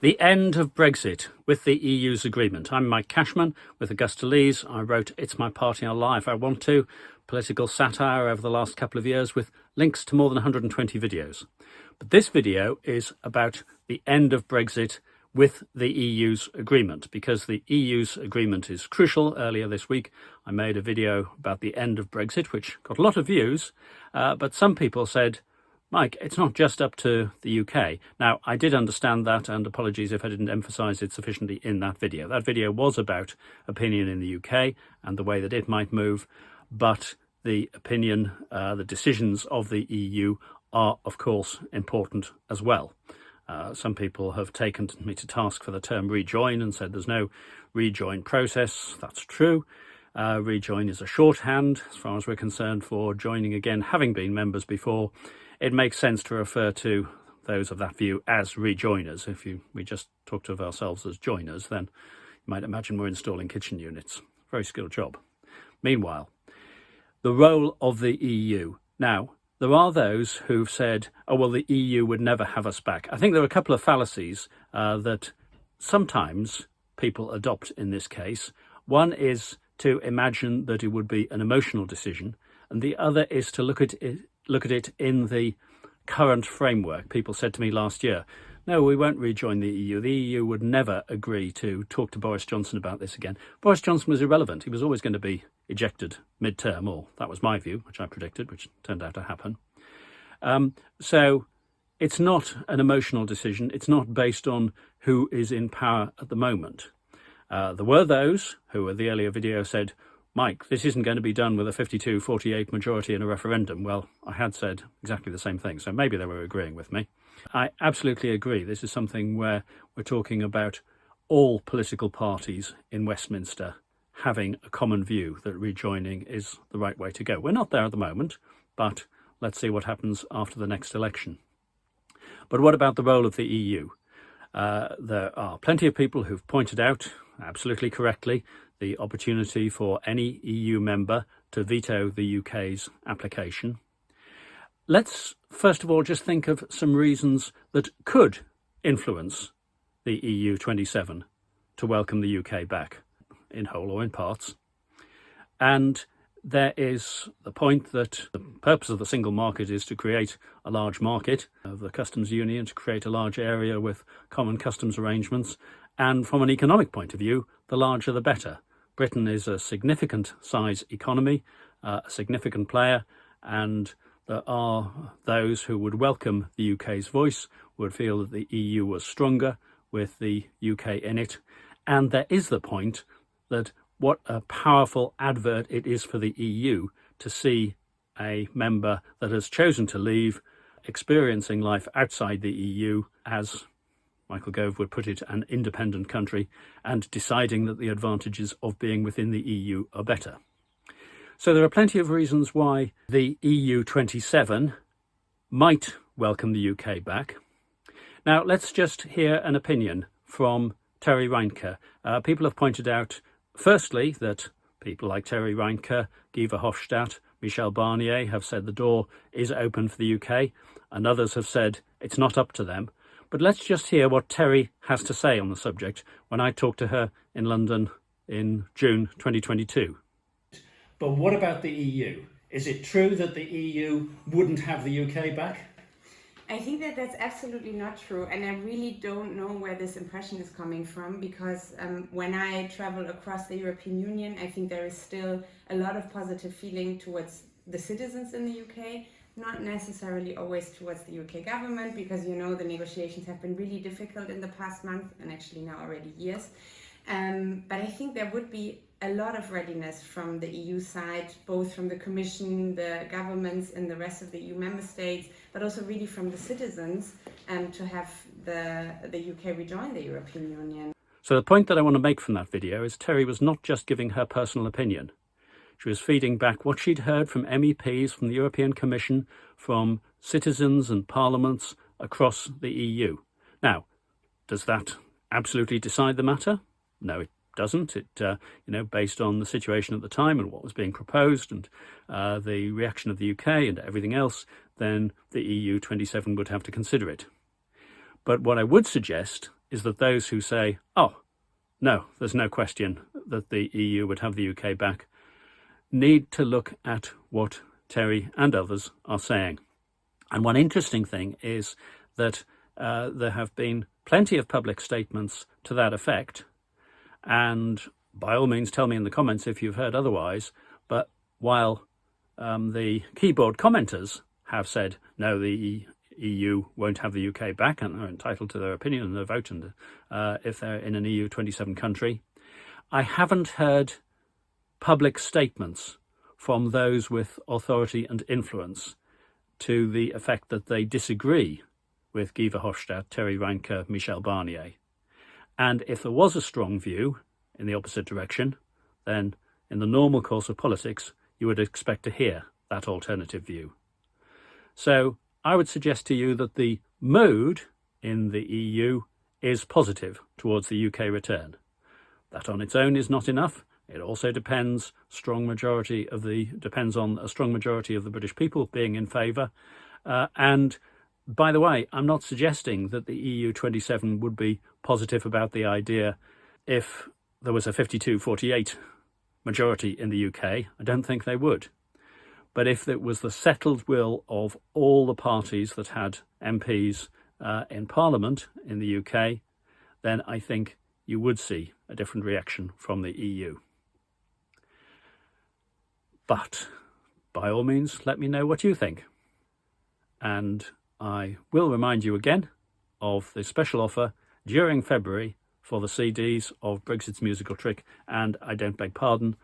The end of Brexit with the EU's agreement. I'm Mike Cashman with Augusta Lees. I wrote It's My Party on Live. I Want To, political satire over the last couple of years with links to more than 120 videos. But this video is about the end of Brexit with the EU's agreement, because the EU's agreement is crucial. Earlier this week, I made a video about the end of Brexit, which got a lot of views, but some people said, Mike, it's not just up to the UK. Now, I did understand that, and apologies if I didn't emphasise it sufficiently in that video. That video was about opinion in the UK and the way that it might move, but the opinion, the decisions of the EU are, of course, important as well. Some people have taken me to task for the term rejoin and said there's no rejoin process. That's true. Rejoin is a shorthand, as far as we're concerned, for joining again, having been members before. It makes sense to refer to those of that view as rejoiners. If we just talked of ourselves as joiners, then you might imagine we're installing kitchen units. Very skilled job. Meanwhile, the role of the EU. Now, there are those who've said, oh, well, the EU would never have us back. I think there are a couple of fallacies that sometimes people adopt in this case. One is to imagine that it would be an emotional decision, and the other is to look at it in the current framework. People said to me last year, no, we won't rejoin the EU. The EU would never agree to talk to Boris Johnson about this again. Boris Johnson was irrelevant. He was always going to be ejected mid-term, or that was my view, which I predicted, which turned out to happen. So it's not an emotional decision. It's not based on who is in power at the moment. There were those who, in the earlier video, said, Mike, this isn't going to be done with a 52-48 majority in a referendum. Well, I had said exactly the same thing, so maybe they were agreeing with me. I absolutely agree. This is something where we're talking about all political parties in Westminster having a common view that rejoining is the right way to go. We're not there at the moment, but let's see what happens after the next election. But what about the role of the EU? There are plenty of people who've pointed out, absolutely correctly, the opportunity for any EU member to veto the UK's application. Let's first of all just think of some reasons that could influence the EU 27 to welcome the UK back, in whole or in parts. And there is the point that the purpose of the single market is to create a large market of the customs union, to create a large area with common customs arrangements. And from an economic point of view, the larger the better. Britain is a significant size economy, a significant player, and there are those who would welcome the UK's voice, would feel that the EU was stronger with the UK in it. And there is the point that what a powerful advert it is for the EU to see a member that has chosen to leave, experiencing life outside the EU as Michael Gove would put it, an independent country, and deciding that the advantages of being within the EU are better. So there are plenty of reasons why the EU 27 might welcome the UK back. Now, let's just hear an opinion from Terry Reintke. People have pointed out, firstly, that people like Terry Reintke, Guy Verhofstadt, Michel Barnier have said the door is open for the UK, and others have said it's not up to them. But let's just hear what Terry has to say on the subject when I talked to her in London in June 2022. But what about the EU? Is it true that the EU wouldn't have the UK back? I think that that's absolutely not true, and I really don't know where this impression is coming from, because when I travel across the European Union, I think there is still a lot of positive feeling towards the citizens in the UK. Not necessarily always towards the UK government, because, you know, the negotiations have been really difficult in the past month, and actually now already years. But I think there would be a lot of readiness from the EU side, both from the Commission, the governments in the rest of the EU member states, but also really from the citizens, to have the UK rejoin the European Union. So the point that I want to make from that video is Terry was not just giving her personal opinion. She was feeding back what she'd heard from MEPs, from the European Commission, from citizens and parliaments across the EU. Now, does that absolutely decide the matter? No, it doesn't. It, based on the situation at the time and what was being proposed and the reaction of the UK and everything else, then the EU 27 would have to consider it. But what I would suggest is that those who say, oh, no, there's no question that the EU would have the UK back, need to look at what Terry and others are saying. And one interesting thing is that there have been plenty of public statements to that effect. And by all means, tell me in the comments if you've heard otherwise. But while the keyboard commenters have said, no, the EU won't have the UK back and are entitled to their opinion and their vote, and if they're in an EU 27 country, I haven't heard public statements from those with authority and influence to the effect that they disagree with Guy Verhofstadt, Terry Reintke, Michel Barnier. And if there was a strong view in the opposite direction, then in the normal course of politics, you would expect to hear that alternative view. So I would suggest to you that the mood in the EU is positive towards the UK return. That on its own is not enough. It also depends on a strong majority of the British people being in favour. And by the way, I'm not suggesting that the EU 27 would be positive about the idea if there was a 52-48 majority in the UK. I don't think they would. But if it was the settled will of all the parties that had MPs in Parliament in the UK, then I think you would see a different reaction from the EU. But by all means, let me know what you think. And I will remind you again of the special offer during February for the CDs of Brexit's Musical Trick, and I don't beg pardon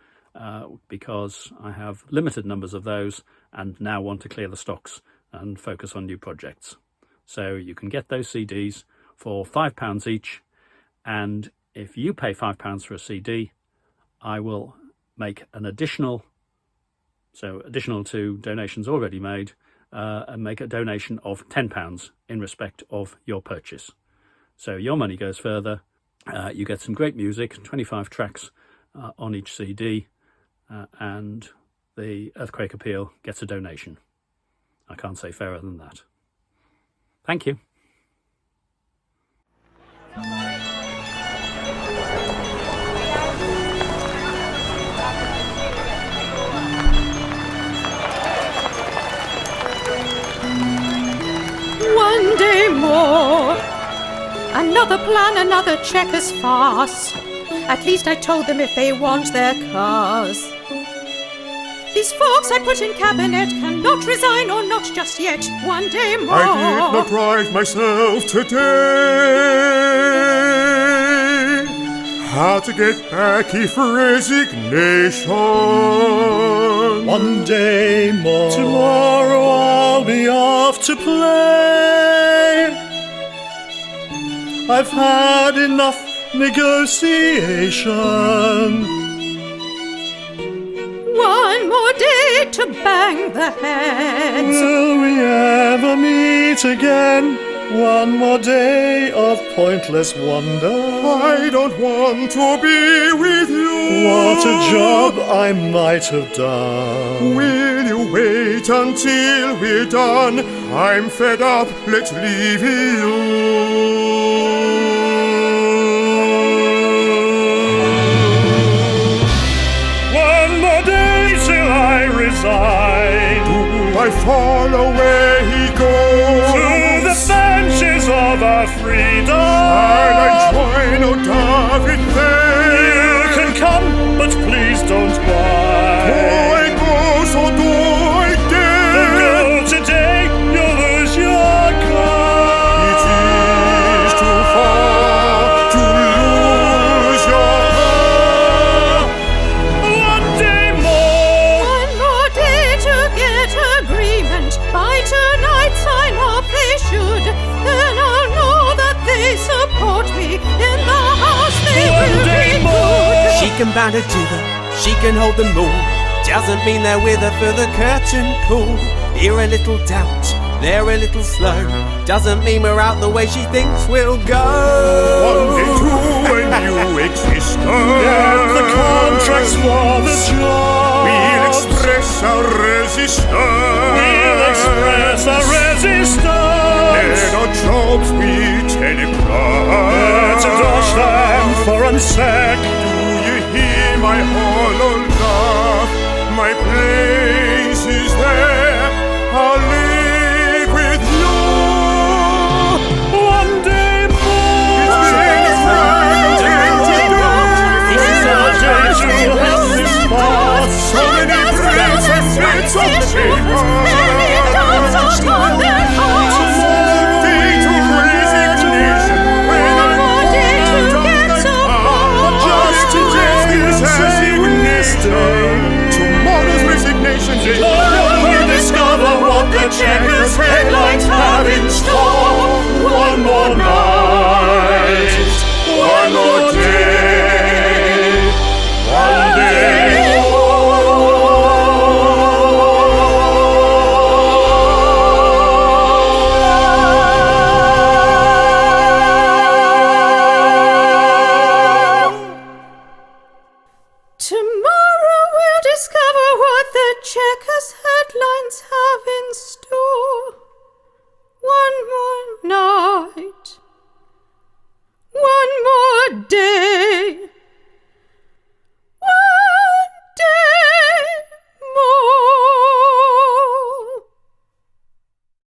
because I have limited numbers of those and now want to clear the stocks and focus on new projects. So you can get those CDs for £5 each, and if you pay £5 for a CD, I will make an additional to donations already made, and make a donation of £10 in respect of your purchase. So your money goes further. You get some great music, 25 tracks on each CD, and the Earthquake Appeal gets a donation. I can't say fairer than that. Thank you. One day more, another plan, another Chequers farce. At least I told them if they want their cars. These folks I put in cabinet cannot resign, or not just yet. One day more. I did not write myself today how to get back if resignation. One day more. Tomorrow I'll be off to play. I've had enough negotiation. One more day to bang the heads. Will we ever meet again? One more day of pointless wonder. I don't want to be with you. What a job I might have done. Will you wait until we're done? I'm fed up, let's leave you. Do I follow where he goes? To the benches of our freedom. I'll I join David there. You can come, but please don't cry. Do I go, so do I dare? Go today, you'll lose your car. It is too far to lose your car. One day more. One more day to get agreement. By tonight sign up they should. Then I'll know that they support me. In the house they One will day be more. good. She can bound her to them, she can hold them all. Doesn't mean they're with her for the curtain call. Here a little doubt, there a little slow. Doesn't mean we're out the way she thinks we'll go. One day to a new existence. Get the contracts for the job. We'll express our resistance. We'll express our resistance. Let our jobs be telegraphed. sack. Do you hear my hollow laugh? My place is there. I'll live with you. One day more. It's been a so many brains and bits of paper. Date of resignation when I'm just today's resignation. Tomorrow's resignation day. We'll discover what the Chequers headlines have in